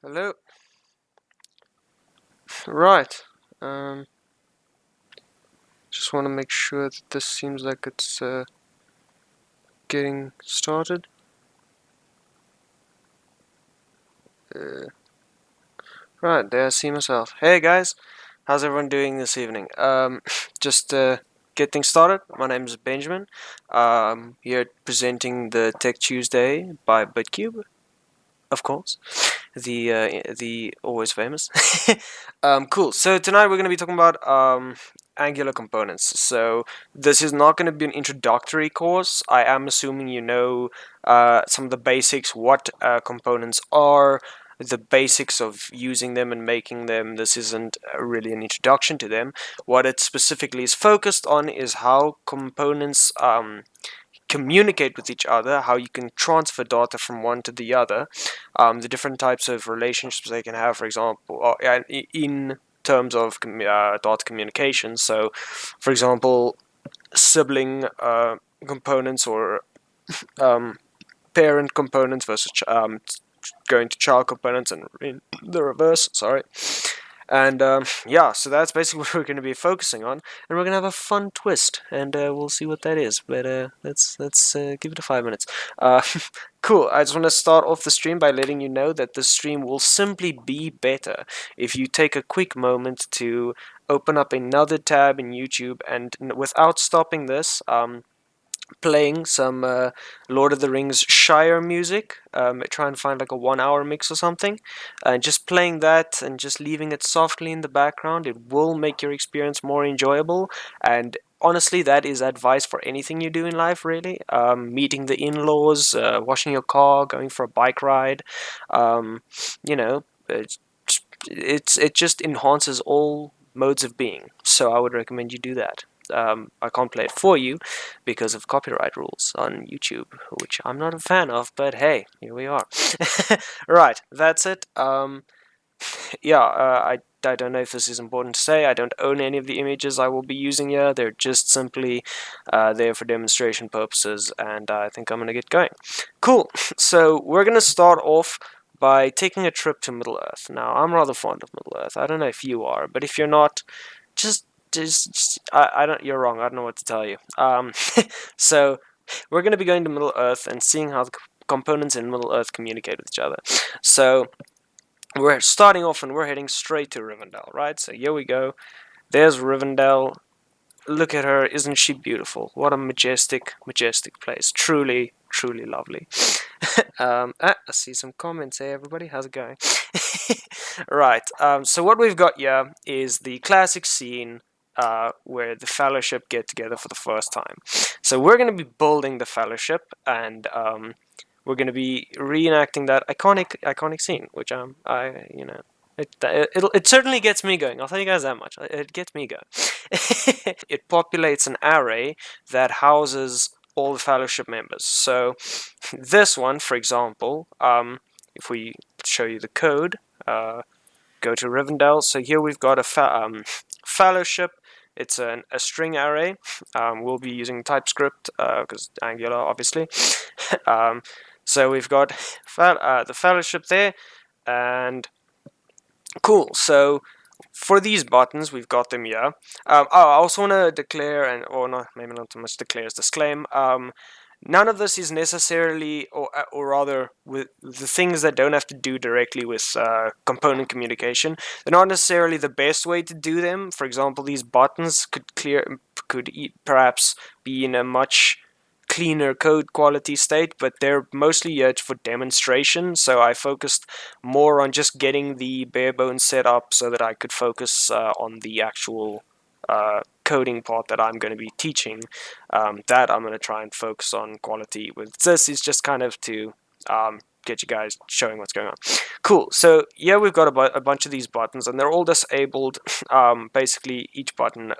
Hello. Right. Um, just want to make sure that this seems like it's getting started. Uh, right, there I see myself. Hey guys, how's everyone doing this evening? Just get things started. My name is Benjamin. Here presenting the Tech Tuesday by BitCube, of course. The always famous. Cool. So tonight we're going to be talking about Angular components. So this is not going to be an introductory course. I am assuming you know some of the basics, what components are, the basics of using them and making them. This isn't really an introduction to them. What it specifically is focused on is how components communicate with each other, how you can transfer data from one to the other, the different types of relationships they can have, for example, in terms of data communication. So, for example, sibling components or um, parent components versus going to child components and in the reverse, sorry. And yeah, so that's basically what we're going to be focusing on, and we're going to have a fun twist, and we'll see what that is. But let's give it a 5 minutes. Uh, cool. I just want to start off the stream by letting you know that the stream will simply be better if you take a quick moment to open up another tab in YouTube, and without stopping this, playing some Lord of the Rings Shire music. Try and find like a 1 hour mix or something, and just playing that and just leaving it softly in the background. It will make your experience more enjoyable. And honestly, that is advice for anything you do in life, really. Meeting the in-laws, washing your car, going for a bike ride. You know, it just enhances all modes of being. So I would recommend you do that. I can't play it for you because of copyright rules on YouTube, which I'm not a fan of, but hey, here we are. Right, that's it. Yeah, I don't know if this is important to say. I don't own any of the images I will be using here. They're just simply there for demonstration purposes, and I think I'm going to get going. Cool. So we're going to start off by taking a trip to Middle Earth. Now, I'm rather fond of Middle Earth. I don't know if you are, but if you're not, just I don't. You're wrong. I don't know what to tell you. So we're going to be going to Middle Earth and seeing how the components in Middle Earth communicate with each other. So we're starting off and we're heading straight to Rivendell, right? So here we go. There's Rivendell. Look at her. Isn't she beautiful? What a majestic, majestic place. Truly, truly lovely. I see some comments. Hey, everybody. How's it going? Right. So what we've got here is the classic scene where the Fellowship get together for the first time. So we're going to be building the Fellowship, and we're going to be reenacting that iconic scene, which I you know. It certainly gets me going. I'll tell you guys that much. It gets me going. It populates an array that houses all the Fellowship members. So this one, for example, if we show you the code, go to Rivendell. So here we've got a Fellowship. It's a string array. We'll be using TypeScript because Angular, obviously. So we've got the Fellowship there, and cool. So for these buttons, we've got them here. I also want to declare, or not, maybe not too much declare, as disclaim. None of this is necessarily, or rather, with the things that don't have to do directly with component communication. They're not necessarily the best way to do them. For example, these buttons could perhaps be in a much cleaner code quality state, but they're mostly yet for demonstration. So I focused more on just getting the bare bones set up so that I could focus on the actual coding part that I'm going to be teaching. That I'm going to try and focus on quality with. This is just kind of to get you guys showing what's going on. Cool. So yeah, we've got a bunch of these buttons, and they're all disabled. Basically, each button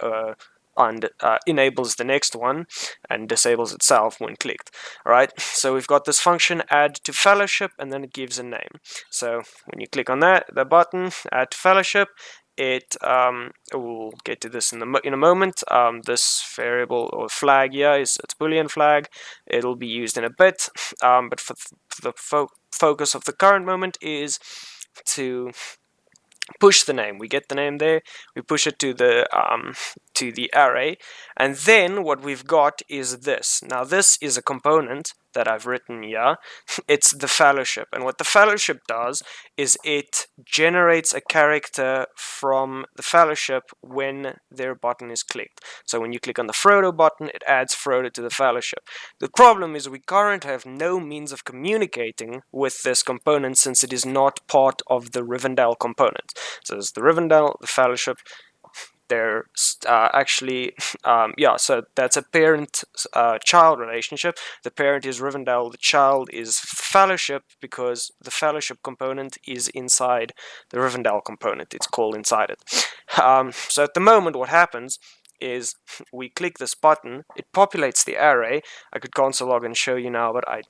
and enables the next one and disables itself when clicked. All right, so we've got this function add to Fellowship, and then it gives a name. So when you click on the button add to Fellowship, we'll get to this in a moment. This variable or flag here is its Boolean flag. It'll be used in a bit, but for the focus of the current moment is to push the name. We get the name there, we push it to the array, and then what we've got is this. Now this is a component that I've written here. It's the fellowship, and what the fellowship does is it generates a character from the fellowship when their button is clicked. So when you click on the Frodo button, it adds Frodo to the fellowship. The problem is we currently have no means of communicating with this component since it is not part of the Rivendell component. So there's the Rivendell, the fellowship. They're actually, yeah, so that's a parent-child relationship. The parent is Rivendell, the child is fellowship, because the fellowship component is inside the Rivendell component. It's called inside it. So at the moment, what happens is we click this button, it populates the array. I could console log and show you now, but I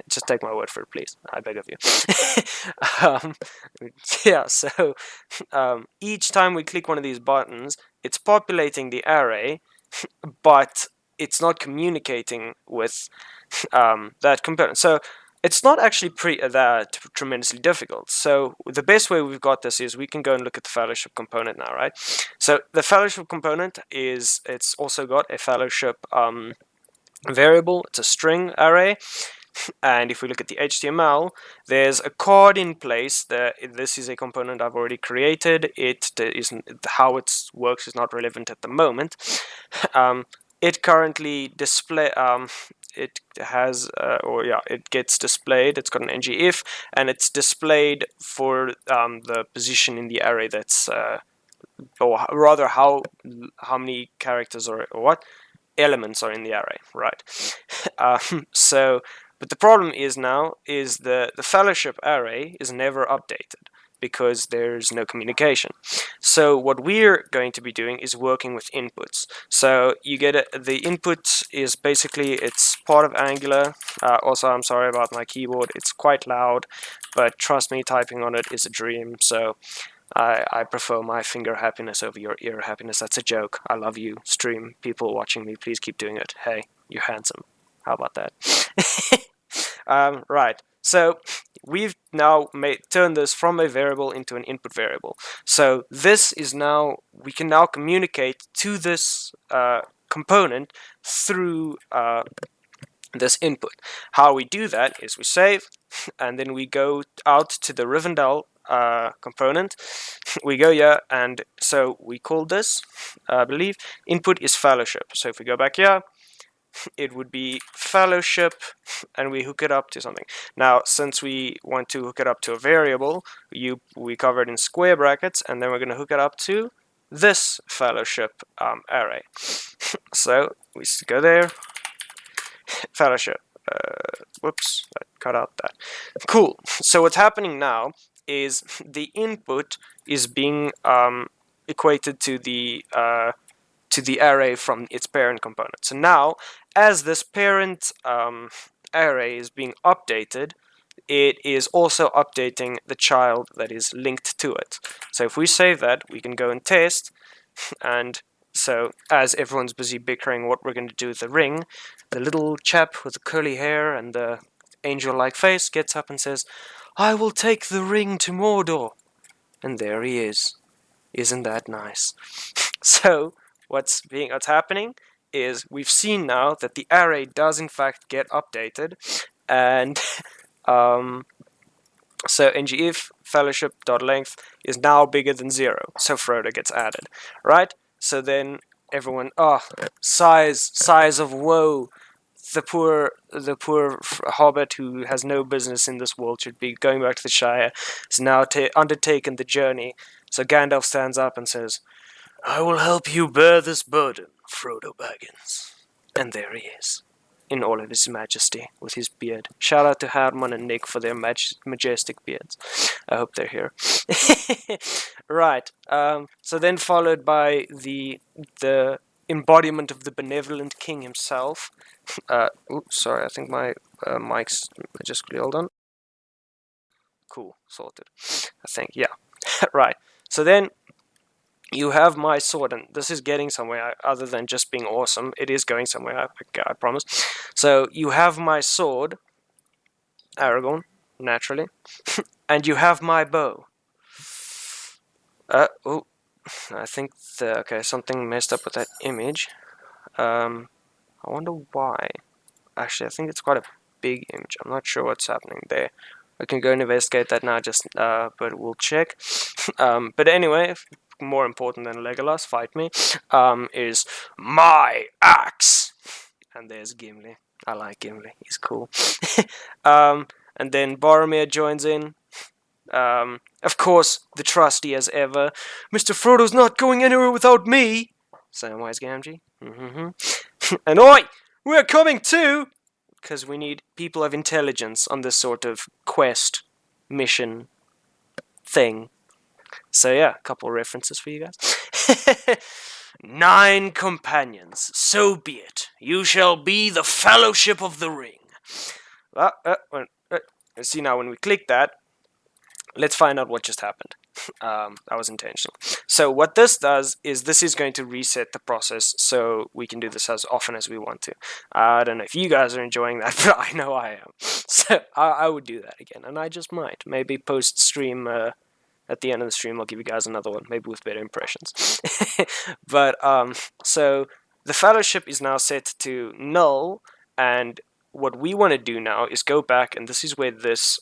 just take my word for it, please. I beg of you. Yeah, so each time we click one of these buttons, it's populating the array, but it's not communicating with that component. So it's not actually that tremendously difficult. So the best way we've got this is we can go and look at the fellowship component now, right? So the fellowship component it's also got a fellowship variable. It's a string array. And if we look at the HTML, there's a card in place. This is a component I've already created. How it works is not relevant at the moment. It currently it has, it gets displayed. It's got an ngIf, and it's displayed for the position in the array that's, or rather how many characters or what elements are in the array, right? But the problem is now the fellowship array is never updated because there's no communication. So what we're going to be doing is working with inputs. So you get the input is basically, it's part of Angular. Also, I'm sorry about my keyboard. It's quite loud, but trust me, typing on it is a dream. So I prefer my finger happiness over your ear happiness. That's a joke. I love you, stream people watching me. Please keep doing it. Hey, you're handsome. How about that? Right. So we've now turned this from a variable into an input variable. So this is now, we can now communicate to this component through this input. How we do that is we save, and then we go out to the Rivendell component. We go here, and so we call this, I believe, input is fellowship. So if we go back here, it would be fellowship, and we hook it up to something. Now, since we want to hook it up to a variable, we cover it in square brackets, and then we're going to hook it up to this fellowship array. So we go there, fellowship. Whoops, I cut out that. Cool. So what's happening now is the input is being equated to the array from its parent component. So now, as this parent array is being updated, it is also updating the child that is linked to it. So if we save that, we can go and test, and so as everyone's busy bickering what we're going to do with the ring, the little chap with the curly hair and the angel-like face gets up and says, "I will take the ring to Mordor." And there he is. Isn't that nice? So what's happening is we've seen now that the array does in fact get updated, and so ngIf fellowship.length is now bigger than 0, so Frodo gets added, right? So then everyone, sighs of woe. The poor hobbit who has no business in this world should be going back to the Shire, has now undertaken the journey. So Gandalf stands up and says, "I will help you bear this burden, Frodo Baggins." And there he is, in all of his majesty, with his beard. Shout out to Herman and Nick for their majestic beards. I hope they're here. Right. So then followed by the embodiment of the benevolent king himself. Oops, sorry, I think my mic's just hold on. Cool, sorted. I think, yeah. Right. So then you have my sword, and this is getting somewhere other than just being awesome. It is going somewhere, I promise. So you have my sword, Aragorn, naturally. and you have my bow. Oh, I think okay, something messed up with that image. I wonder why. Actually, I think it's quite a big image. I'm not sure what's happening there. I can go and investigate that now, but we'll check. But anyway, more important than Legolas, fight me, is my axe. And there's Gimli. I like Gimli. He's cool. And then Boromir joins in. Of course, the trusty as ever. Mr. Frodo's not going anywhere without me. Samwise Gamgee. And oi, we're coming too. Because we need people of intelligence on this sort of quest, mission, thing. So yeah, a couple of references for you guys. 9 companions, so be it. You shall be the Fellowship of the Ring. See now, when we click that, let's find out what just happened. That was intentional. So what this does is this is going to reset the process so we can do this as often as we want to. I don't know if you guys are enjoying that, but I know I am. So I would do that again, and I just might. Maybe post-stream, at the end of the stream, I'll give you guys another one, maybe with better impressions. But, so the Fellowship is now set to null, and what we want to do now is go back, and this is where this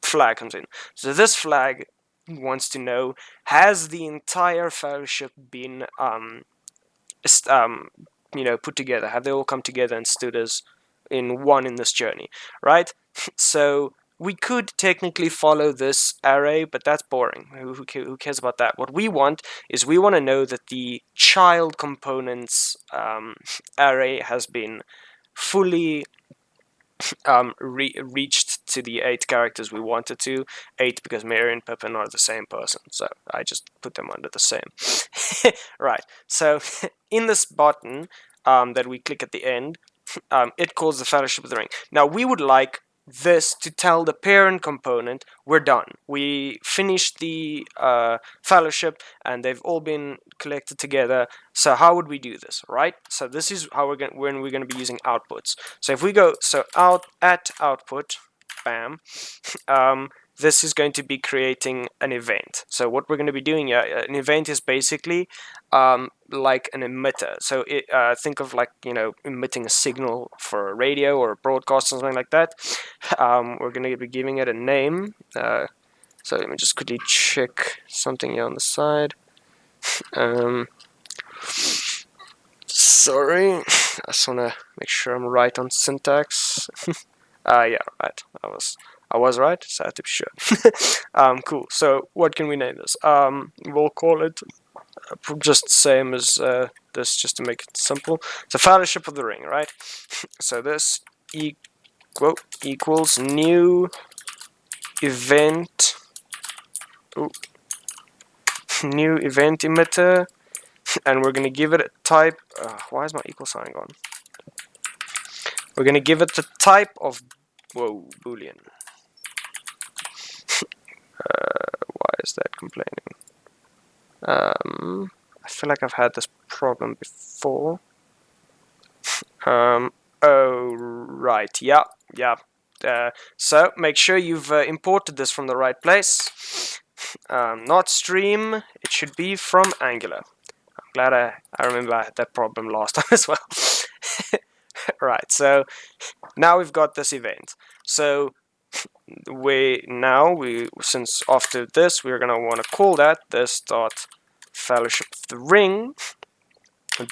flag comes in. So this flag wants to know, has the entire Fellowship been put together? Have they all come together and stood as in one in this journey, right? So we could technically follow this array, but that's boring. Who cares about that? What we want is we want to know that the child components array has been fully reached to the 8 characters we wanted to. 8 because Merry and Pippin are the same person, so I just put them under the same. Right, so in this button that we click at the end, it calls the Fellowship of the Ring. Now we would like this to tell the parent component we're done. We finished the Fellowship and they've all been collected together. So how would we do this, right? So this is how we're going to be using outputs. So if we go output, bam, this is going to be creating an event. So what we're going to be doing, an event is basically like an emitter. So think of like, emitting a signal for a radio or a broadcast or something like that. We're going to be giving it a name. So let me just quickly check something here on the side. Sorry, I just want to make sure I'm right on syntax. Yeah, right. I was right, so I had to be sure. Cool. So what can we name this? We'll call it just same as this, just to make it simple. So Fellowship of the Ring, right? So this equals new event. New event emitter, and we're going to give it a type. Why is my equal sign gone? We're going to give it the type of Boolean. Why is that complaining? I feel like I've had this problem before. Oh, right. Yeah. So make sure you've imported this from the right place. Not stream. It should be from Angular. I'm glad I remember I had that problem last time as well. Right. So now we've got this event. So since after this we're gonna want to call that this dot Fellowship of the Ring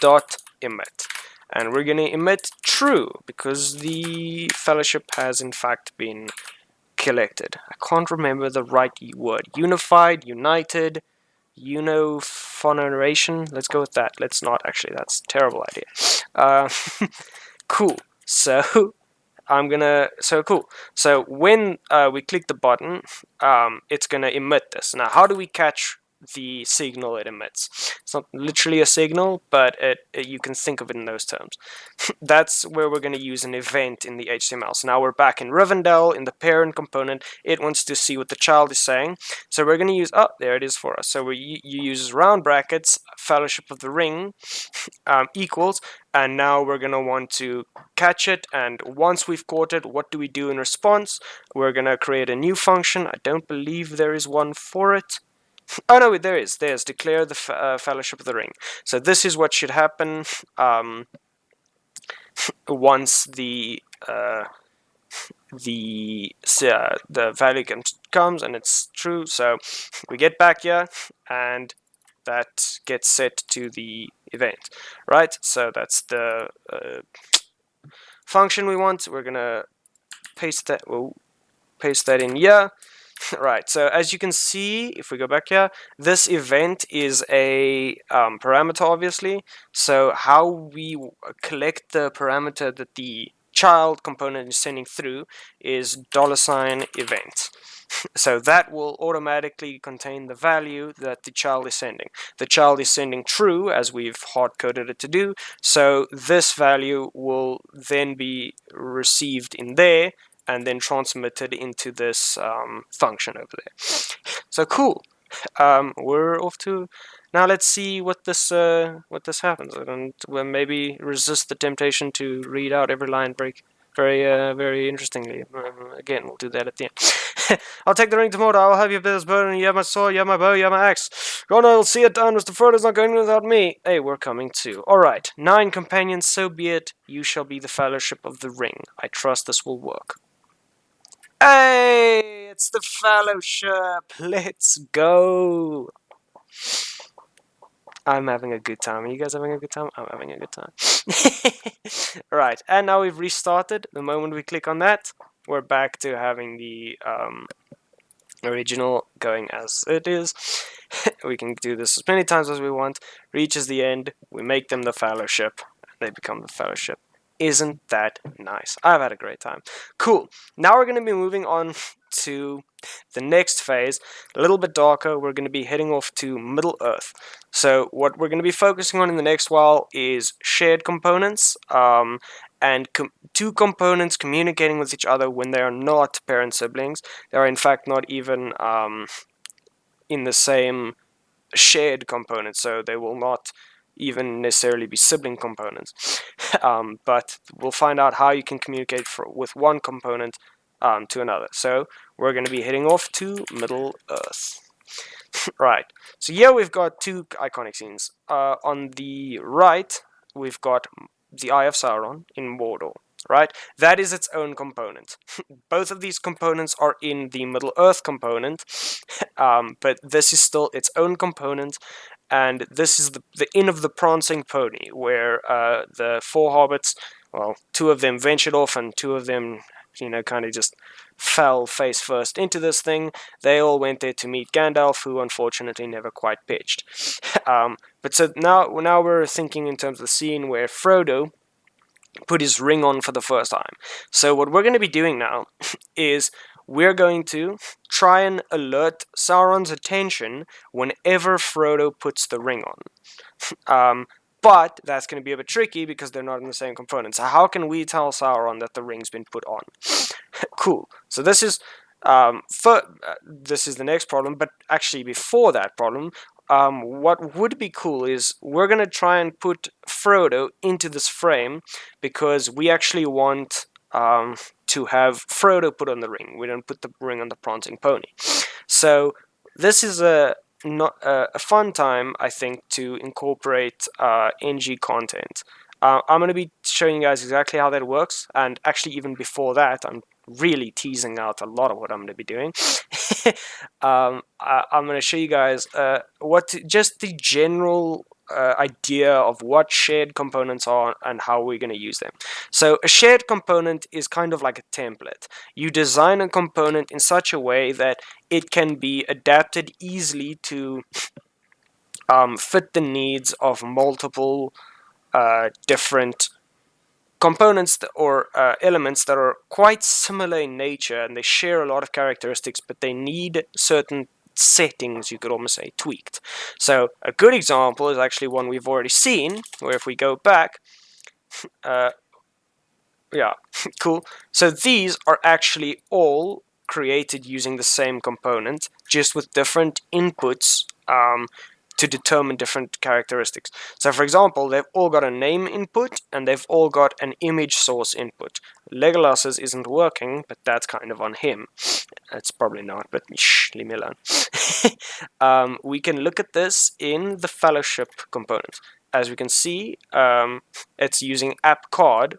dot emit, and we're gonna emit true because the Fellowship has in fact been collected. I can't remember the right word. Unified, united, uniphoneration. Let's go with that. Let's not actually. That's a terrible idea. Cool. So cool. So when we click the button, it's gonna emit this. Now, how do we catch the signal it emits. It's not literally a signal, but you can think of it in those terms. That's where we're going to use an event in the HTML. So now we're back in Rivendell, in the parent component. It wants to see what the child is saying. So we're going to use, oh, there it is for us. So you use round brackets, Fellowship of the Ring, equals, and now we're going to want to catch it, and once we've caught it, what do we do in response? We're going to create a new function. I don't believe there is one for it. Oh no, there is. There's declare the Fellowship of the Ring. So this is what should happen once the value comes and it's true. So we get back here, and that gets set to the event, right? So that's the function we want. We're gonna paste that. We'll paste that in here. Right, so as you can see, if we go back here, this event is a parameter, obviously. So how we collect the parameter that the child component is sending through is $event. So that will automatically contain the value that the child is sending. The child is sending true, as we've hard-coded it to do, so this value will then be received in there, and then transmitted into this function over there. So cool. We're off to now. Let's see what this happens, and we'll maybe resist the temptation to read out every line very interestingly. Again, we'll do that at the end. I'll take the ring to Mordor. I'll have your business burden. You have my sword. You have my bow. You have my axe. Go on, I'll see it done. Mr. Frodo's not going without me. Hey, we're coming too. All right, 9 companions. So be it. You shall be the Fellowship of the Ring. I trust this will work. Hey, it's the Fellowship. Let's go. I'm having a good time. Are you guys having a good time? I'm having a good time. Right, and now we've restarted. The moment we click on that, we're back to having the original going as it is. We can do this as many times as we want. Reaches the end, we make them the Fellowship, and they become the Fellowship. Isn't that nice? I've had a great time. Cool. Now we're going to be moving on to the next phase, a little bit darker. We're going to be heading off to Middle Earth. So what we're going to be focusing on in the next while is shared components, and two components communicating with each other when they are not parent siblings. They are in fact not even in the same shared component, so they will not even necessarily be sibling components. But we'll find out how you can communicate with one component to another. So we're going to be heading off to Middle Earth. Right, so here we've got 2 iconic scenes. On the right, we've got the Eye of Sauron in Mordor. Right, that is its own component. Both of these components are in the Middle Earth component, but this is still its own component. And this is the Inn of the Prancing Pony, where the 4 hobbits, well, 2 of them ventured off, and 2 of them, kind of just fell face first into this thing. They all went there to meet Gandalf, who unfortunately never quite pitched. But so now we're thinking in terms of the scene where Frodo put his ring on for the first time. So what we're going to be doing now is we're going to try and alert Sauron's attention whenever Frodo puts the ring on. But that's going to be a bit tricky because they're not in the same component. So how can we tell Sauron that the ring's been put on? Cool. So this is this is the next problem, but actually before that problem, what would be cool is we're going to try and put Frodo into this frame because we actually want to have Frodo put on the ring. We don't put the ring on the prancing pony. So this is a fun time, I think, to incorporate NG content. I'm going to be showing you guys exactly how that works, and actually even before that, I'm really teasing out a lot of what I'm going to be doing. I'm going to show you guys just the general idea of what shared components are and how we're going to use them. So a shared component is kind of like a template. You design a component in such a way that it can be adapted easily to fit the needs of multiple different components or elements that are quite similar in nature, and they share a lot of characteristics, but they need certain settings, you could almost say, tweaked. So a good example is actually one we've already seen, where if we go back, yeah, cool. So these are actually all created using the same component, just with different inputs to determine different characteristics. So for example, they've all got a name input and they've all got an image source input. Legolas's isn't working, but that's kind of on him. It's probably not, but shh, leave me alone. We can look at this in the Fellowship component. As we can see, it's using app card,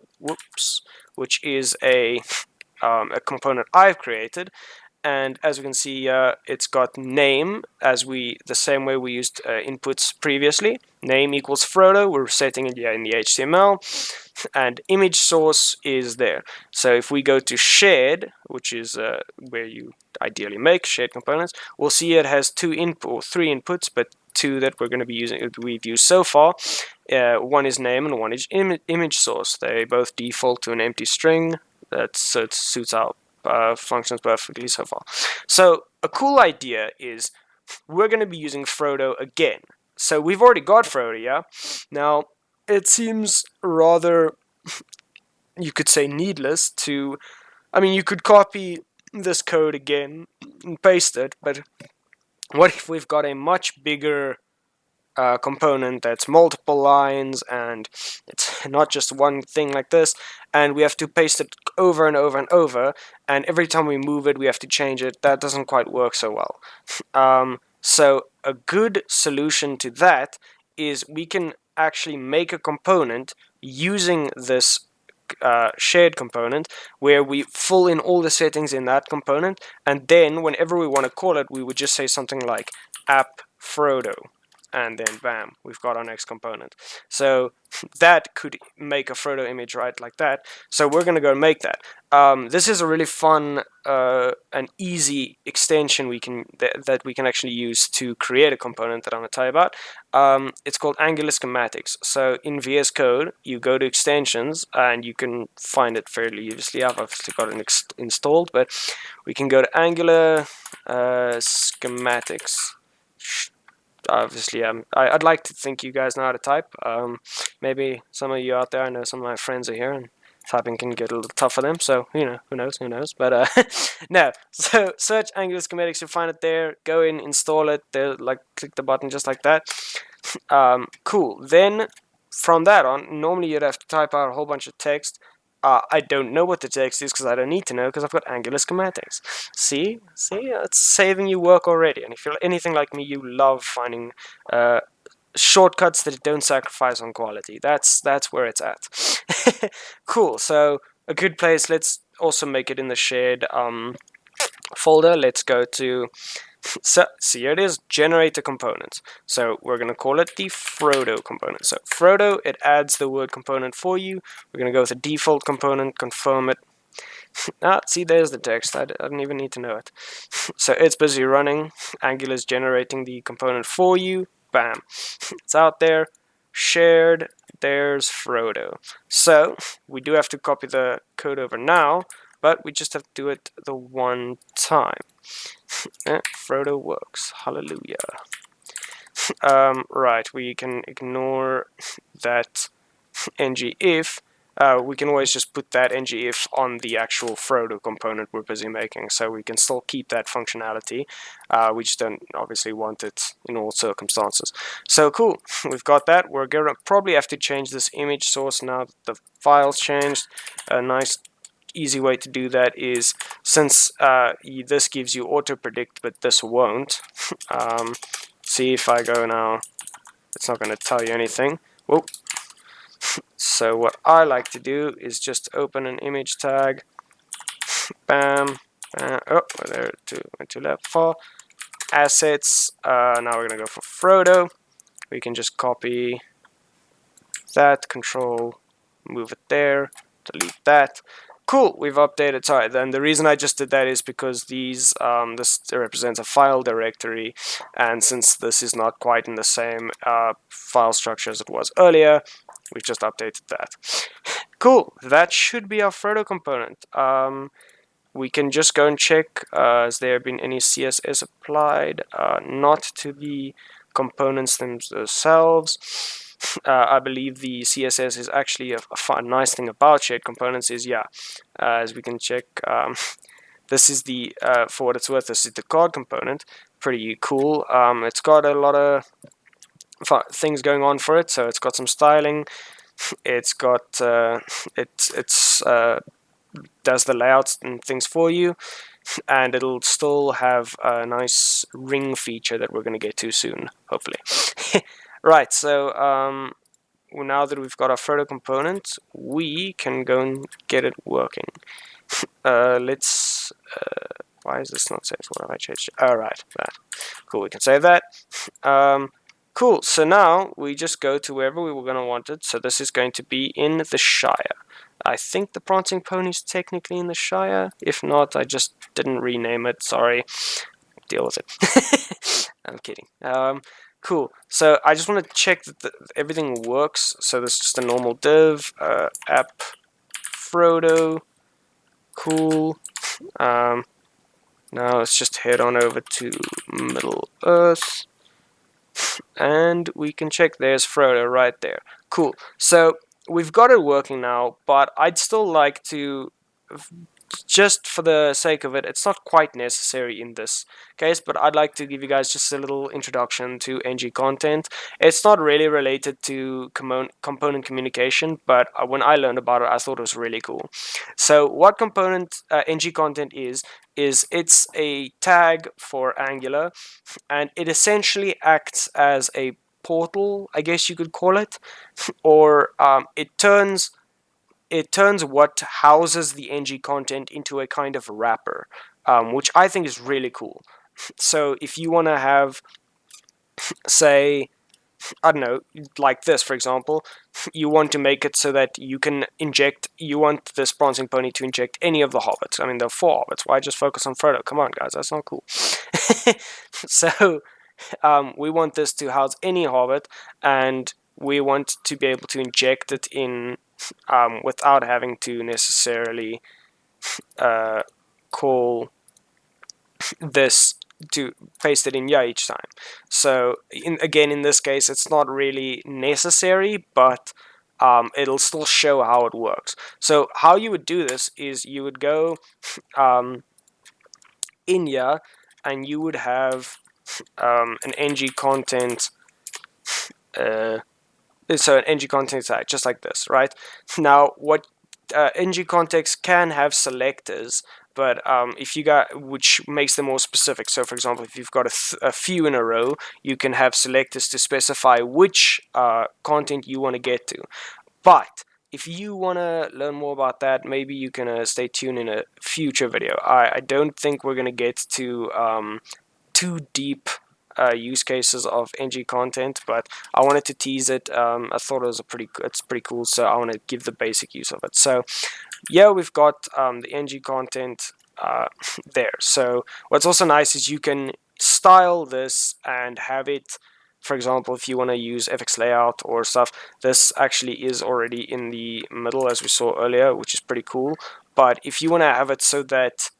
which is a component I've created. And as we can see, it's got name as the same way we used inputs previously. Name equals Frodo. We're setting it in the HTML, and image source is there. So if we go to shared, which is where you ideally make shared components, we'll see it has three inputs, but two that we're going to be using, we've used so far. One is name and one is image source. They both default to an empty string. So it suits our functions perfectly so far. So a cool idea is we're going to be using Frodo again. So we've already got Frodo, yeah? Now, it seems rather, you could say, needless to... I mean, you could copy this code again and paste it, but what if we've got a much bigger component that's multiple lines and it's not just one thing like this, and we have to paste it over and over and over, and every time we move it we have to change it? That doesn't quite work so well. So a good solution to that is we can actually make a component using this shared component where we fill in all the settings in that component, and then whenever we want to call it, we would just say something like app Frodo, and then bam, we've got our next component. So that could make a Frodo image right like that. So we're going to go and make that. This is a really fun and easy extension that we can actually use to create a component that I'm going to tell you about. It's called Angular Schematics. So in VS Code, you go to extensions and you can find it fairly easily. I've obviously got it installed, but we can go to Angular Schematics. Obviously, I'd like to think you guys know how to type. Maybe some of you out there, I know some of my friends are here, and typing can get a little tough for them, so, you know, who knows, but, no, so, search Angular Schematics, you'll find it there, go in, install it, there, like, click the button just like that. Cool, then, from that on, normally you'd have to type out a whole bunch of text. I don't know what the text is because I don't need to know, because I've got Angular Schematics. See, it's saving you work already. And if you're anything like me, you love finding shortcuts that don't sacrifice on quality. That's where it's at. Cool. So a good place. Let's also make it in the shared folder. Let's go to. So here it is, generate a component. So we're going to call it the Frodo component. So Frodo, it adds the word component for you. We're going to go with the default component, confirm it. See, there's the text. I don't even need to know it. So it's busy running. Angular's generating the component for you. Bam. It's out there. Shared. There's Frodo. So we do have to copy the code over now, but we just have to do it the one time. Frodo works. Hallelujah. Right, we can ignore that ngIf. We can always just put that ngIf on the actual Frodo component we're busy making, so we can still keep that functionality. We just don't obviously want it in all circumstances. So cool, we've got that. We're gonna probably have to change this image source now that the file's changed. A nice easy way to do that is, since this gives you auto predict but this won't, see if I go now, it's not going to tell you anything. Whoa. So what I like to do is just open an image tag, bam, oh, there, went too left, for assets. Now we're going to go for Frodo. We can just copy that, control, move it there, delete that. Cool, we've updated. Sorry, then the reason I just did that is because these this represents a file directory, and since this is not quite in the same file structure as it was earlier, we've just updated that. Cool, that should be our Frodo component. we can just go and check has there been any CSS applied, not to the components themselves. I believe the CSS is actually a nice thing about shared components is, yeah, as we can check, this is the, for what it's worth, this is the card component. Pretty cool. It's got a lot of things going on for it, so it's got some styling. It's got does the layouts and things for you, and it'll still have a nice ring feature that we're going to get to soon, hopefully. Right, so now that we've got our Frodo component, we can go and get it working. Let's why is this not saved? What have I changed? Alright, that. Cool, we can save that. Cool, so now we just go to wherever we were going to want it. So this is going to be in the Shire. I think the Prancing Pony is technically in the Shire. If not, I just didn't rename it. Sorry. Deal with it. I'm kidding. Cool. So I just want to check that everything works. So this is just a normal div. App Frodo. Cool. Now let's just head on over to Middle Earth. And we can check there's Frodo right there. Cool. So we've got it working now, but I'd still like to, just for the sake of it, it's not quite necessary in this case, but I'd like to give you guys just a little introduction to ng content. It's not really related to component communication, but when I learned about it, I thought it was really cool. So what component ng content is it's a tag for Angular, and it essentially acts as a portal, I guess you could call it, or it turns what houses the ng content into a kind of wrapper, which I think is really cool. So if you want to have, say, I don't know, like this, for example, you want to make it so that you can inject, you want this Prancing Pony to inject any of the hobbits. I mean, there are 4 hobbits. Why just focus on Frodo? Come on, guys, that's not cool. So we want this to house any hobbit, and we want to be able to inject it in without having to necessarily call this to paste it in each time. So again, in this case, it's not really necessary, but it'll still show how it works. So how you would do this is you would go in here, and you would have an ng content so an ng content tag, just like this, right? Now, what ng context can have selectors, but if you got, which makes them more specific. So, for example, if you've got a few in a row, you can have selectors to specify which content you want to get to. But if you want to learn more about that, maybe you can stay tuned in a future video. I don't think we're going to get to too deep use cases of ng content, but I wanted to tease it. I thought it's pretty cool, so I want to give the basic use of it. So yeah, we've got the ng content there. So what's also nice is you can style this and have it, for example, if you want to use FX layout or stuff, this actually is already in the middle, as we saw earlier, which is pretty cool. But if you want to have it so that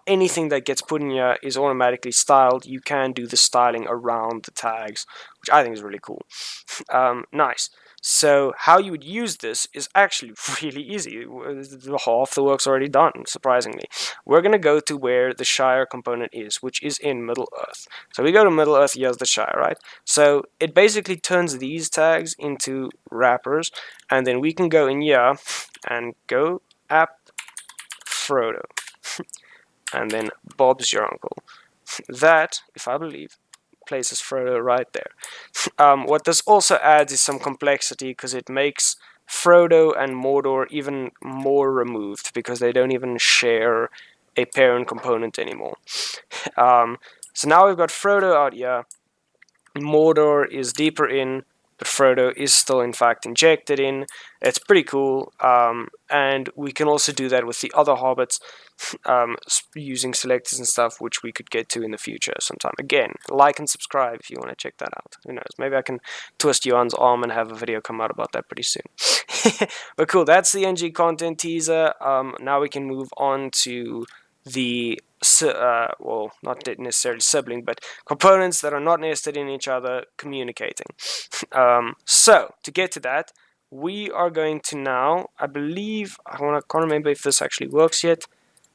anything that gets put in here is automatically styled, you can do the styling around the tags, which I think is really cool. Nice. So how you would use this is actually really easy. Half the work's already done, surprisingly. We're going to go to where the Shire component is, which is in Middle Earth. So we go to Middle Earth, here's the Shire, right? So it basically turns these tags into wrappers, and then we can go in here and go app Frodo. And then Bob's your uncle. That, if I believe, places Frodo right there. What this also adds is some complexity, because it makes Frodo and Mordor even more removed, because they don't even share a parent component anymore. So now we've got Frodo out here. Mordor is deeper in, but Frodo is still in fact injected in. It's pretty cool, and we can also do that with the other hobbits, using selectors and stuff, which we could get to in the future sometime. Again, like and subscribe if you want to check that out. Who knows, maybe I can twist Johan's arm and have a video come out about that pretty soon. But cool, that's the ng content teaser. Now we can move on to the well, not necessarily sibling, but components that are not nested in each other communicating. So to get to that, we are going to now, I believe, can't remember if this actually works yet.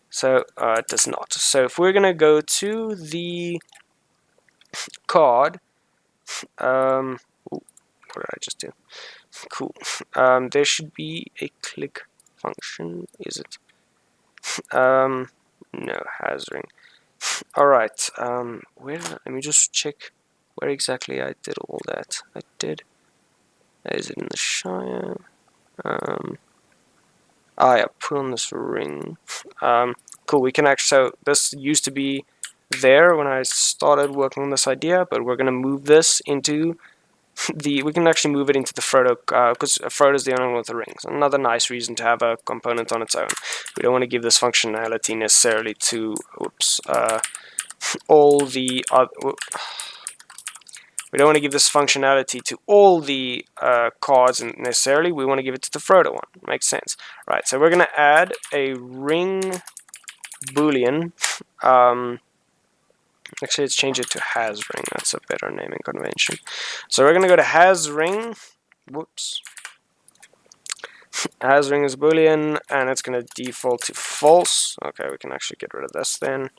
So it does not. So if we're gonna go to the card, what did I just do? Cool. There should be a click function. Is it? No, has ring. All right. Where? Let me just check where exactly I did all that. I did. Is it in the Shire? Yeah, put on this ring. Cool. We can actually. So this used to be there when I started working on this idea, but we're gonna move this into we can actually move it into the Frodo, because Frodo is the only one with the rings. Another nice reason to have a component on its own. We don't want to give this functionality necessarily to, all the other. We don't want to give this functionality to all the cards necessarily. We want to give it to the Frodo one. Makes sense, right? So we're going to add a ring boolean. Actually, let's change it to has ring. That's a better naming convention. So we're going to go to has ring. Whoops. Has ring is boolean, and it's going to default to false. Okay, we can actually get rid of this then.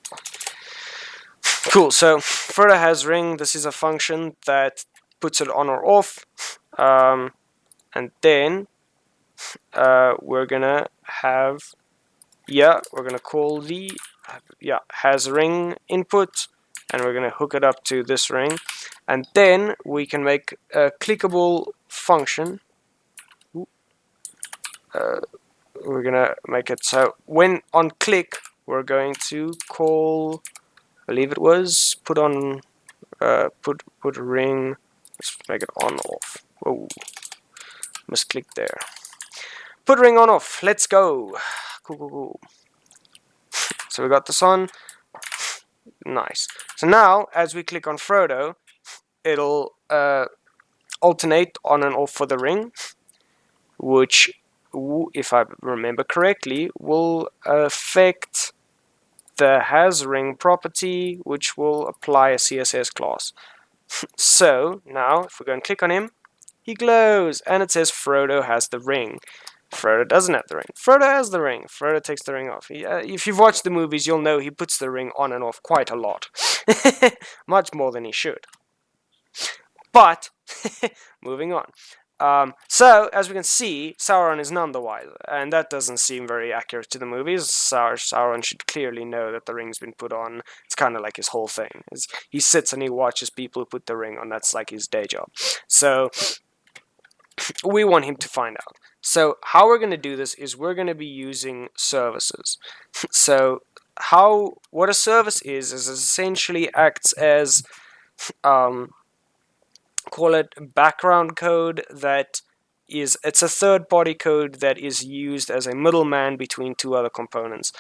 Cool. So Frodo has ring. This is a function that puts it on or off, and then we're gonna have we're gonna call the has ring input, and we're going to hook it up to this ring, and then we can make a clickable function. We're going to make it so when on click we're going to call, I believe it was put on put ring. Let's make it on off. Whoa, misclick there. Put ring on off. Let's go. Cool. So we got this on. Nice. So now, as we click on Frodo, it'll alternate on and off for the ring, which, if I remember correctly, will affect the has ring property, which will apply a CSS class. So now, if we go and click on him, he glows, and it says Frodo has the ring. Frodo doesn't have the ring. Frodo has the ring. Frodo takes the ring off. If you've watched the movies, you'll know he puts the ring on and off quite a lot. Much more than he should. But, moving on. So, as we can see, Sauron is none the wiser, and that doesn't seem very accurate to the movies. Sauron should clearly know that the ring's been put on. It's kind of like his whole thing. He sits and he watches people who put the ring on. That's like his day job. So, we want him to find out. So how we're going to do this is we're going to be using services. So what a service is essentially acts as call it background code that is, it's a third-party code that is used as a middleman between two other components.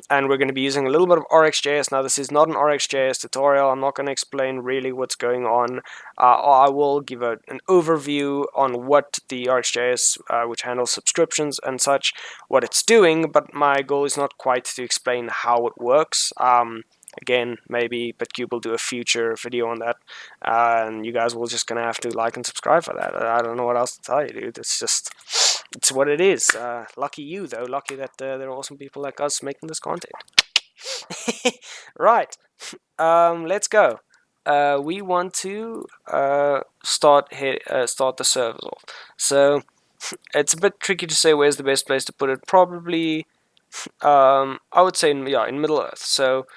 And we're going to be using a little bit of RxJS. Now, this is not an RxJS tutorial. I'm not going to explain really what's going on. I will give an overview on what the RxJS, which handles subscriptions and such, what it's doing, but my goal is not quite to explain how it works. Again, maybe Bitcube will do a future video on that, and you guys will just gonna have to like and subscribe for that. I don't know what else to tell you, dude. It's what it is. Lucky you, though. Lucky that there are awesome people like us making this content. Right. Let's go. We want to start the servers off. So it's a bit tricky to say where's the best place to put it. Probably, I would say in Middle Earth. So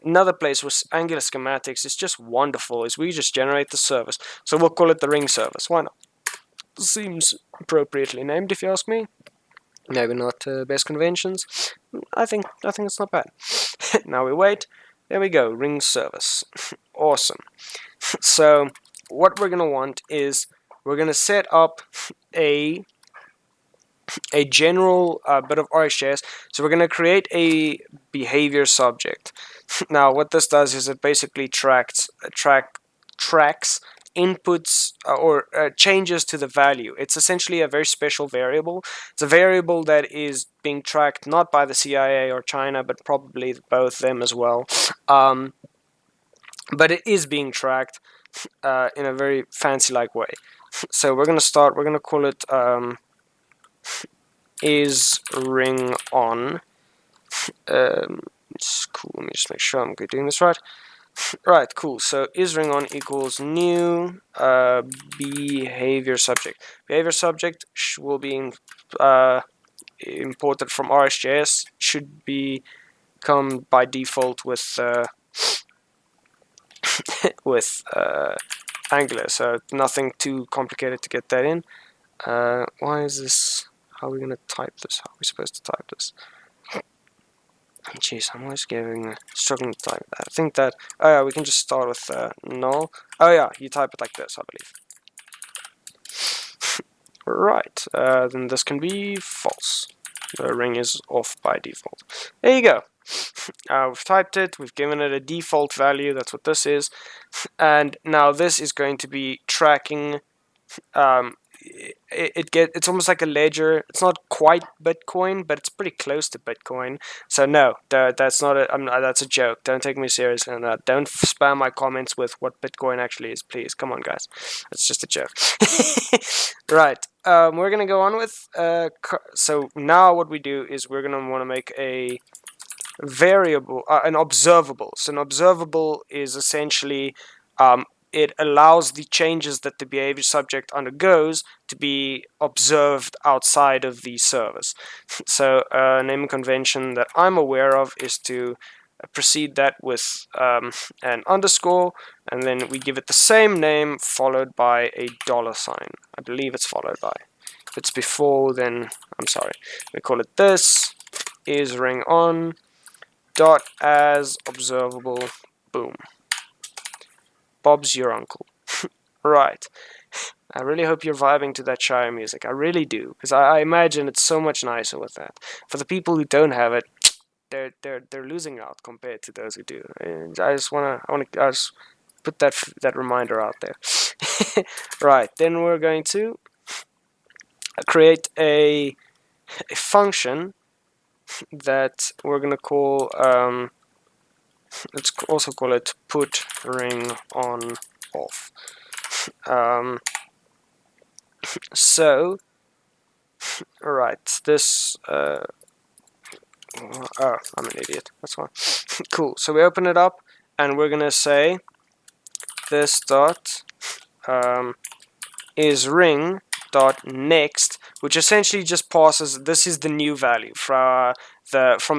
another place with Angular schematics is just wonderful is we just generate the service. So we'll call it the ring service. Why not? Seems appropriately named, if you ask me. Maybe not best conventions. I think it's not bad. Now we wait. There we go. Ring service. Awesome. So what we're gonna want is we're gonna set up a general bit of RxJS. So we're going to create a behavior subject. Now what this does is it basically tracks inputs or changes to the value. It's essentially a very special variable. It's a variable that is being tracked not by the CIA or China, but probably both them as well. But it is being tracked in a very fancy-like way. So we're going to call it is ring on. It's cool. Let me just make sure I'm doing this right. Right, cool. So is ring on equals new behavior subject. Behavior subject will be imported from RxJS. Should be come by default with with Angular. So nothing too complicated to get that in. Why is this? How are we gonna type this? How are we supposed to type this? Jeez, I'm always struggling to type that. I think that, oh yeah, we can just start with null. Oh yeah, you type it like this, I believe. Right, then this can be false. The ring is off by default. There you go. We've typed it, we've given it a default value, that's what this is. And now this is going to be tracking it's almost like a ledger. It's not quite Bitcoin, but it's pretty close to Bitcoin. So no, that's not that's a joke. Don't take me seriously on that. Don't spam my comments with what Bitcoin actually is, please. Come on, guys. It's just a joke. Right. We're gonna go on with so now what we do is we're gonna want to make a variable, an observable. So an observable is essentially it allows the changes that the behavior subject undergoes to be observed outside of the service. So a naming convention that I'm aware of is to precede that with an underscore, and then we give it the same name followed by a $sign. I believe it's followed by. If it's before, then I'm sorry. We call it this is ring on dot as observable. Boom. Bob's your uncle. Right. I really hope you're vibing to that Shire music. I really do, because I imagine it's so much nicer with that. For the people who don't have it, they're losing out compared to those who do. And I just put that reminder out there. Right. Then we're going to create a function that we're going to call let's also call it put ring on off. So right, this oh, I'm an idiot, that's fine. Cool. So we open it up and we're gonna say this dot is ring dot next, which essentially just passes, this is the new value from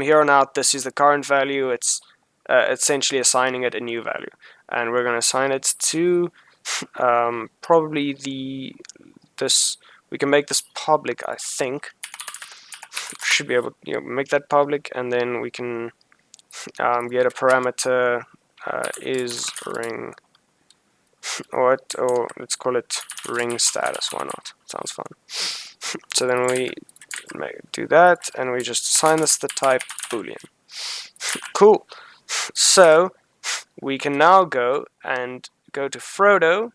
here on out. This is the current value. It's essentially assigning it a new value, and we're going to assign it to probably this. We can make this public, I think. Should be able to make that public, and then we can get a parameter is ring, or let's call it ring status. Why not? Sounds fun. So then we do that, and we just assign this the type boolean. Cool. So we can now go to Frodo,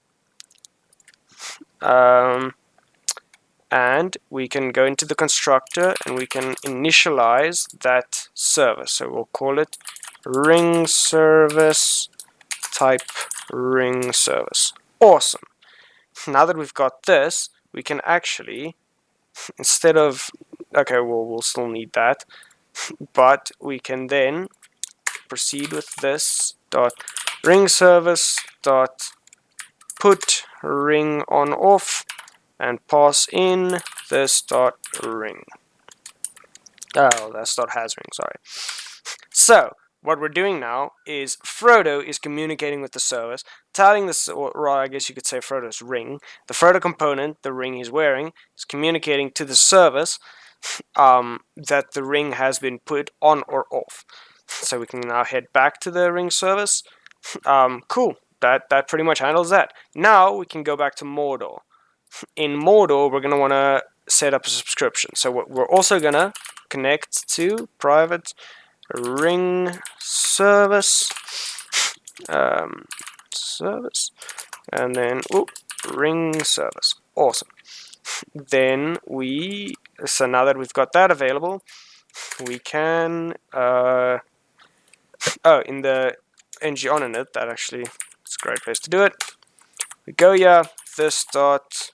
and we can go into the constructor and we can initialize that service. So we'll call it ring service type ring service. Awesome. Now that we've got this, we can actually, instead of, okay, well, we'll still need that, but we can then proceed with this dot ring service dot put ring on off and pass in this dot ring. Oh, that's dot has ring, sorry. So what we're doing now is Frodo is communicating with the service, telling this, or I guess you could say Frodo's ring. The Frodo component, the ring he's wearing, is communicating to the service that the ring has been put on or off. So we can now head back to the ring service. Cool. That pretty much handles that. Now we can go back to Mordor. In Mordor, we're going to want to set up a subscription. So we're also going to connect to private ring service and then ring service. Awesome. Then so now that we've got that available, we can in the ng on init, that actually is a great place to do it. We go here, this dot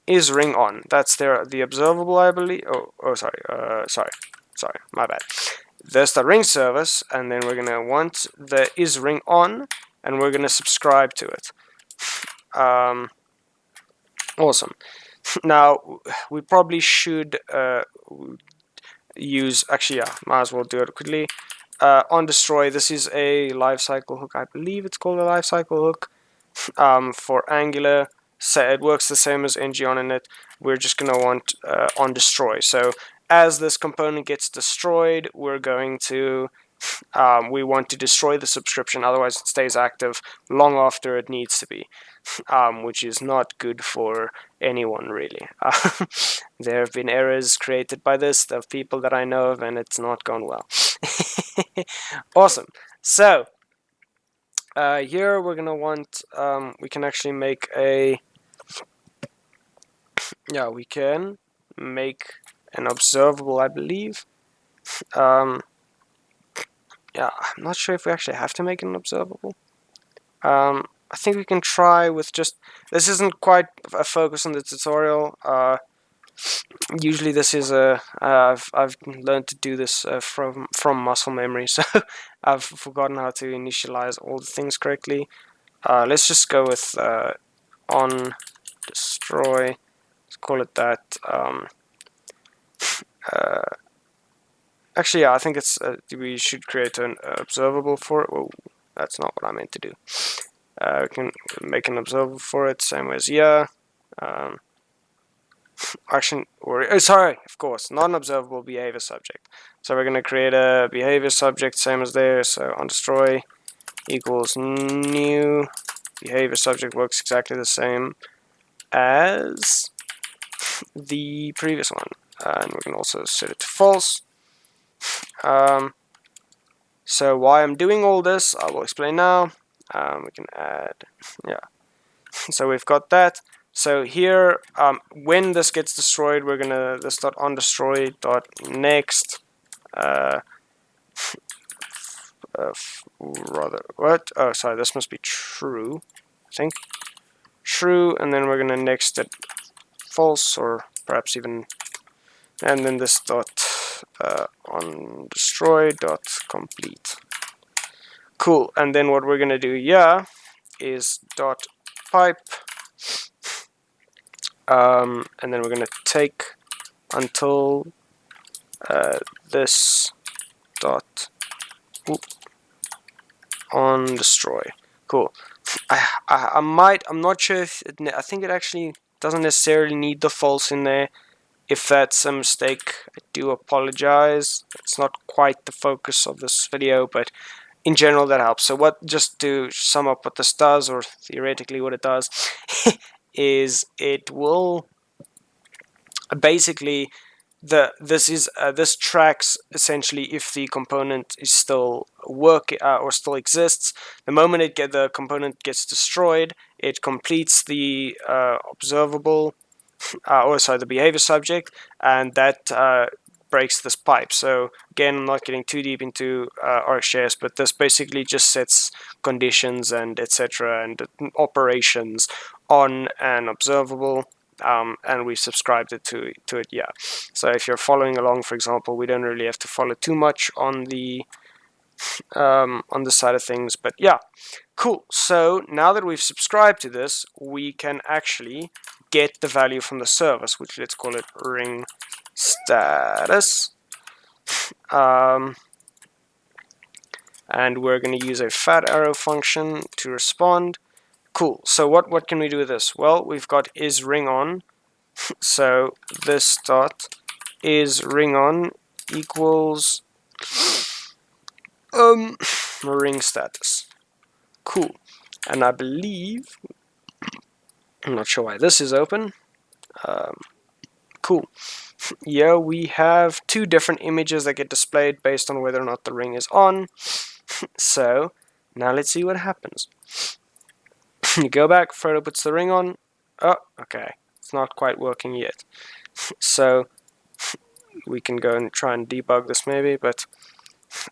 is ring on. That's the observable, I believe. Sorry, my bad. There's the ring service, and then we're gonna want the is ring on, and we're gonna subscribe to it. Awesome. Now we probably should use, actually, yeah, might as well do it quickly. On destroy, this is a lifecycle hook. I believe it's called a lifecycle hook for Angular. So it works the same as ng on init. We're just gonna want on destroy. So as this component gets destroyed, we're going to we want to destroy the subscription, otherwise it stays active long after it needs to be, which is not good for anyone, really. There have been errors created by this of people that I know of, and it's not gone well. Awesome. So here we're gonna want we can actually make we can make an observable, I believe. Yeah, I'm not sure if we actually have to make an observable. I think we can try with just, this isn't quite a focus on the tutorial. Usually this is I've learned to do this from muscle memory, so I've forgotten how to initialize all the things correctly. Let's just go with on destroy. Let's call it that. Actually, yeah, I think it's we should create an observable for it. Whoa, that's not what I meant to do. We can make an observable for it, same as action, or sorry, of course, not an observable behavior subject. So we're going to create a behavior subject, same as there. So on destroy equals new behavior subject, works exactly the same as the previous one, and we can also set it to false. So why I'm doing all this, I will explain now. We can add, so we've got that. So here, when this gets destroyed, we're gonna this dot on destroy dot next. Rather, what? Oh, sorry, this must be true. I think true, and then we're gonna next it false, or perhaps even, and then this dot on destroy dot complete. Cool. And then what we're gonna do is dot pipe, and then we're gonna take until this dot on destroy. Cool. I'm not sure if I think it actually doesn't necessarily need the false in there. If that's a mistake, I do apologize. It's not quite the focus of this video, but in general that helps. So just to sum up what this does, or theoretically what it does, is it will basically this tracks essentially if the component is still or still exists. The moment the component gets destroyed, it completes the observable, the behavior subject, and that breaks this pipe. So again, I'm not getting too deep into RxJS, but this basically just sets conditions and etc. and operations on an observable. And we subscribed it to it. So if you're following along, for example, we don't really have to follow too much on the side of things, but yeah, cool. So now that we've subscribed to this, we can actually get the value from the service, which let's call it ring status, and we're going to use a fat arrow function to respond. Cool. So what can we do with this? Well, we've got is ring on. So this dot is ring on equals ring status. Cool. And I believe, I'm not sure why this is open. Cool. Yeah, we have two different images that get displayed based on whether or not the ring is on. So Now let's see what happens. You go back, Frodo puts the ring on. Oh, okay. It's not quite working yet. So we can go and try and debug this maybe, but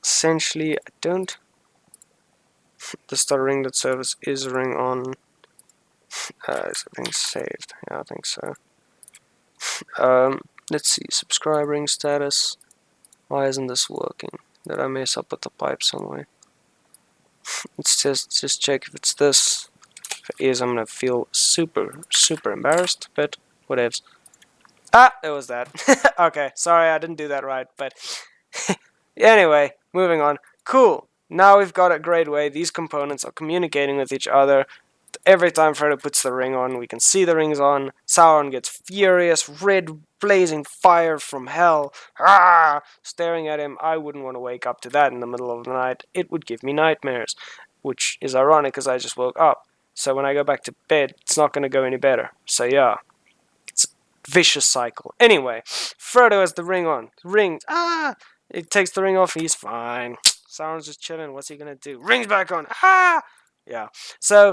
essentially I don't. The start ring service is ring on. Is everything saved? Yeah, I think so. Let's see, subscribe ring status. Why isn't this working? Did I mess up with the pipe somewhere? Let's just check if it's this. If it is, I'm gonna feel super embarrassed, but whatevs. Ah, it was that. Okay, sorry I didn't do that right, but anyway, moving on. Cool. Now we've got a great way. These components are communicating with each other. Every time Frodo puts the ring on, we can see the rings on. Sauron gets furious, red blazing fire from hell, staring at him. I wouldn't want to wake up to that in the middle of the night. It would give me nightmares, which is ironic because I just woke up. So when I go back to bed, it's not going to go any better. So yeah, it's a vicious cycle. Anyway, Frodo has the ring on. Rings. It takes the ring off. He's fine. Sauron's just chilling. What's he going to do? Rings back on. Yeah. So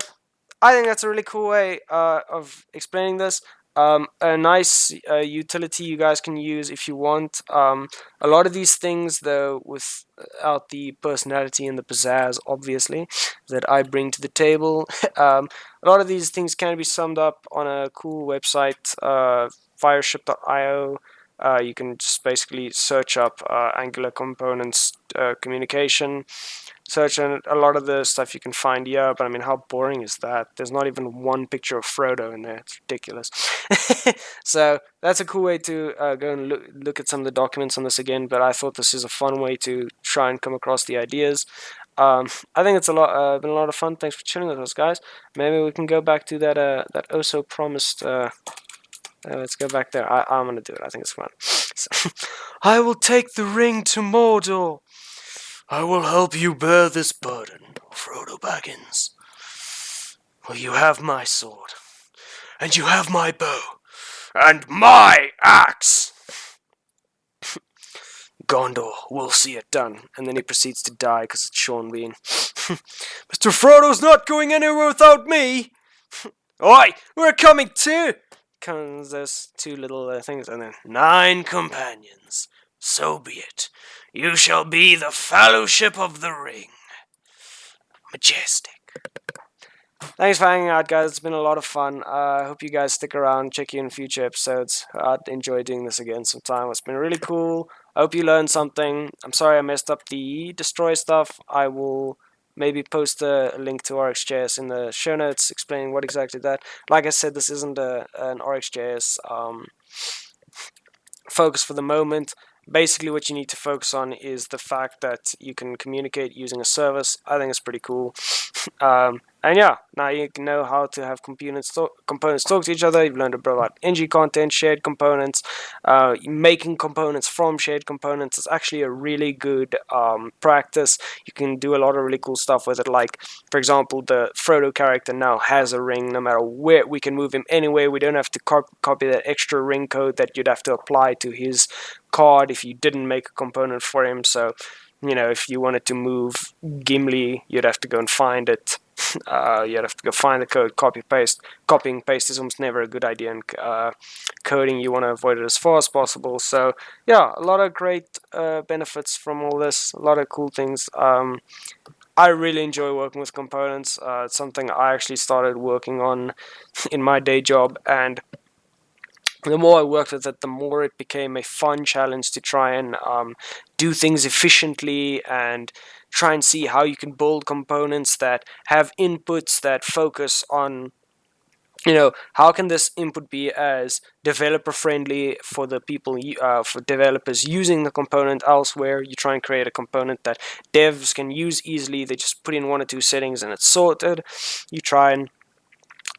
I think that's a really cool way of explaining this. A nice utility you guys can use if you want. A lot of these things, though, without the personality and the pizzazz, obviously, that I bring to the table, a lot of these things can be summed up on a cool website, fireship.io. You can just basically search up Angular components communication. Search and a lot of the stuff you can find here, but I mean, how boring is that? There's not even one picture of Frodo in there. It's ridiculous. So that's a cool way to go and look at some of the documents on this again, but I thought this is a fun way to try and come across the ideas. I think it's been a lot of fun. Thanks for chilling with us, guys. Maybe we can go back to that oh so promised. Let's go back there. I'm gonna do it. I think it's fun. So, I will take the ring to Mordor. I will help you bear this burden, Frodo Baggins. Well, you have my sword, and you have my bow, and my axe. Gondor will see it done, and then he proceeds to die because it's Sean Bean. Mr. Frodo's not going anywhere without me. Oi, we're coming too. Comes those two little things, and then 9 companions. So be it. You shall be the Fellowship of the Ring. Majestic. Thanks for hanging out, guys. It's been a lot of fun. I hope you guys stick around, check you in future episodes. I'd enjoy doing this again sometime. It's been really cool. I hope you learned something. I'm sorry I messed up the destroy stuff. I will maybe post a link to RxJS in the show notes explaining what exactly that. Like I said, this isn't an RxJS focus for the moment. Basically, what you need to focus on is the fact that you can communicate using a service. I think it's pretty cool. And yeah, now you know how to have components talk to each other. You've learned a bit about ng content, shared components, making components from shared components. It's actually a really good practice. You can do a lot of really cool stuff with it. Like, for example, the Frodo character now has a ring. No matter where, we can move him anywhere. We don't have to copy that extra ring code that you'd have to apply to his card if you didn't make a component for him. So, you know, if you wanted to move Gimli, you'd have to go and find it. You'd have to go find the code, copy paste. Copying paste is almost never a good idea in coding. You want to avoid it as far as possible. So yeah, a lot of great benefits from all this. A lot of cool things. I really enjoy working with components. It's something I actually started working on in my day job, and the more I worked with it, the more it became a fun challenge to try and do things efficiently and try and see how you can build components that have inputs that focus on, you know, how can this input be as developer friendly for the people, for developers using the component elsewhere. You try and create a component that devs can use easily. They just put in 1 or 2 settings and it's sorted. You try and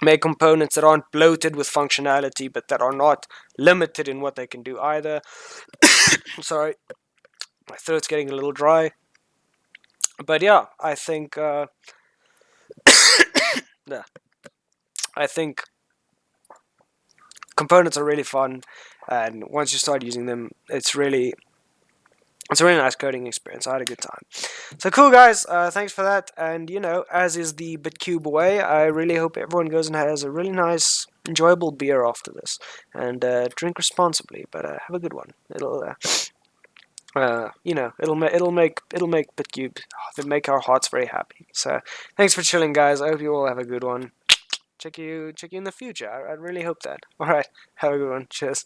make components that aren't bloated with functionality, but that are not limited in what they can do either. Sorry, my throat's getting a little dry. But yeah, I think I think components are really fun, and once you start using them, it's really It's a really nice coding experience. I had a good time. So cool, guys. Thanks for that. And as is the BitCube way, I really hope everyone goes and has a really nice, enjoyable beer after this, and drink responsibly. But have a good one. It'll make BitCube, it'll make our hearts very happy. So thanks for chilling, guys. I hope you all have a good one. Check you in the future. I really hope that. All right. Have a good one. Cheers.